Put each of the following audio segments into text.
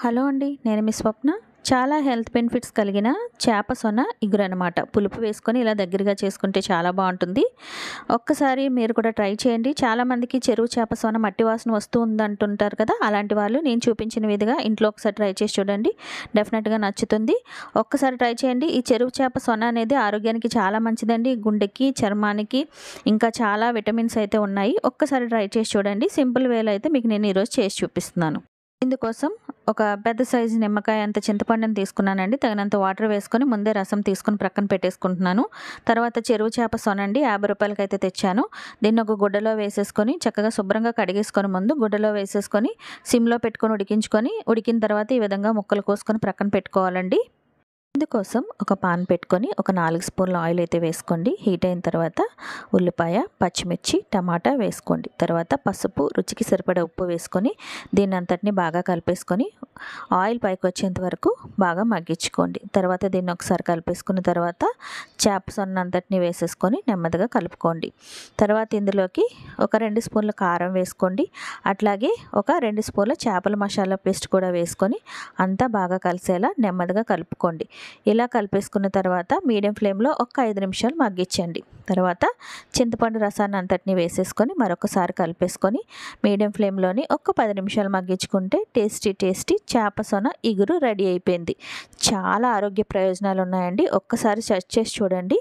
Hello అండి, నేను మీ స్వప్న. చాలా హెల్త్ బెనిఫిట్స్ కలిగిన చేప సొన ఇగురు అనమాట. పులుపు వేసుకొని ఇలా దగ్గరగా చేసుకుంటే చాలా బాగుంటుంది. ఒక్కసారి మీరు కూడా ట్రై చేయండి. చాలామందికి చెరువు చేప సొన మట్టి వాసన వస్తూ ఉందంటుంటారు కదా, అలాంటి వాళ్ళు నేను చూపించిన విధిగా ఇంట్లో ఒకసారి ట్రై చేసి చూడండి. డెఫినెట్గా నచ్చుతుంది. ఒక్కసారి ట్రై చేయండి. ఈ చెరువు చేప సొన అనేది ఆరోగ్యానికి చాలా మంచిదండి. గుండెకి, చర్మానికి ఇంకా చాలా విటమిన్స్ అయితే ఉన్నాయి. ఒక్కసారి ట్రై చేసి చూడండి. సింపుల్ వేలో అయితే మీకు నేను ఈరోజు చేసి చూపిస్తున్నాను. ఇందుకోసం ఒక పెద్ద సైజు నిమ్మకాయ అంత చింతపండుని తీసుకున్నానండి. తగినంత వాటర్ వేసుకొని ముందే రసం తీసుకొని ప్రక్కన పెట్టేసుకుంటున్నాను. తర్వాత చెరువు చేప సొనండి 50 రూపాయలకి అయితే తెచ్చాను. దీన్ని ఒక గుడ్డలో వేసేసుకొని చక్కగా శుభ్రంగా కడిగేసుకొని ముందు గుడ్డలో వేసేసుకొని సిమ్లో పెట్టుకొని ఉడికించుకొని, ఉడికిన తర్వాత ఈ విధంగా ముక్కలు కోసుకొని ప్రక్కన పెట్టుకోవాలండి. ఇందుకోసం ఒక పాన్ పెట్టుకొని ఒక 4 స్పూన్ల ఆయిల్ అయితే వేసుకోండి. హీట్ అయిన తర్వాత ఉల్లిపాయ, పచ్చిమిర్చి, టమాటా వేసుకోండి. తర్వాత పసుపు, రుచికి సరిపడా ఉప్పు వేసుకొని దీన్ని అంతటిని బాగా కలిపేసుకొని ఆయిల్ పైకి వచ్చేంత వరకు బాగా మగ్గించుకోండి. తర్వాత దీన్ని ఒకసారి కలిపేసుకున్న తర్వాత చేప సొన్న అంతటిని వేసేసుకొని నెమ్మదిగా కలుపుకోండి. తర్వాత ఇందులోకి ఒక 2 స్పూన్ల కారం వేసుకోండి. అట్లాగే ఒక 2 స్పూన్ల చేపల మసాలా పేస్ట్ కూడా వేసుకొని అంతా బాగా కలిసేలా నెమ్మదిగా కలుపుకోండి. ఇలా కలిపేసుకున్న తర్వాత మీడియం ఫ్లేమ్లో ఒక 5 నిమిషాలు మగ్గించండి. తర్వాత చింతపండు రసాన్ని అంతటిని వేసేసుకొని మరొకసారి కలిపేసుకొని మీడియం ఫ్లేమ్లోని ఒక 10 నిమిషాలు మగ్గించుకుంటే టేస్టీ చేప సొన ఇగురు రెడీ అయిపోయింది. చాలా ఆరోగ్య ప్రయోజనాలు ఉన్నాయండి. ఒక్కసారి సెర్చ్ చేసి చూడండి.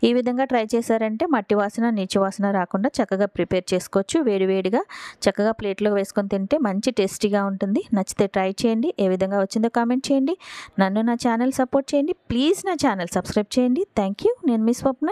ఈ విధంగా ట్రై చేశారంటే మట్టి వాసన, నీచు వాసన రాకుండా చక్కగా ప్రిపేర్ చేసుకోవచ్చు. వేడివేడిగా చక్కగా ప్లేట్లో వేసుకొని తింటే మంచి టేస్టీగా ఉంటుంది. నచ్చితే ట్రై చేయండి. ఏ విధంగా వచ్చిందో కామెంట్ చేయండి. నన్ను నా ఛానల్ సపోర్ట్ చేయండి. ప్లీజ్ నా ఛానల్ సబ్స్క్రైబ్ చేయండి. Thank you. నేను మీ స్వప్న.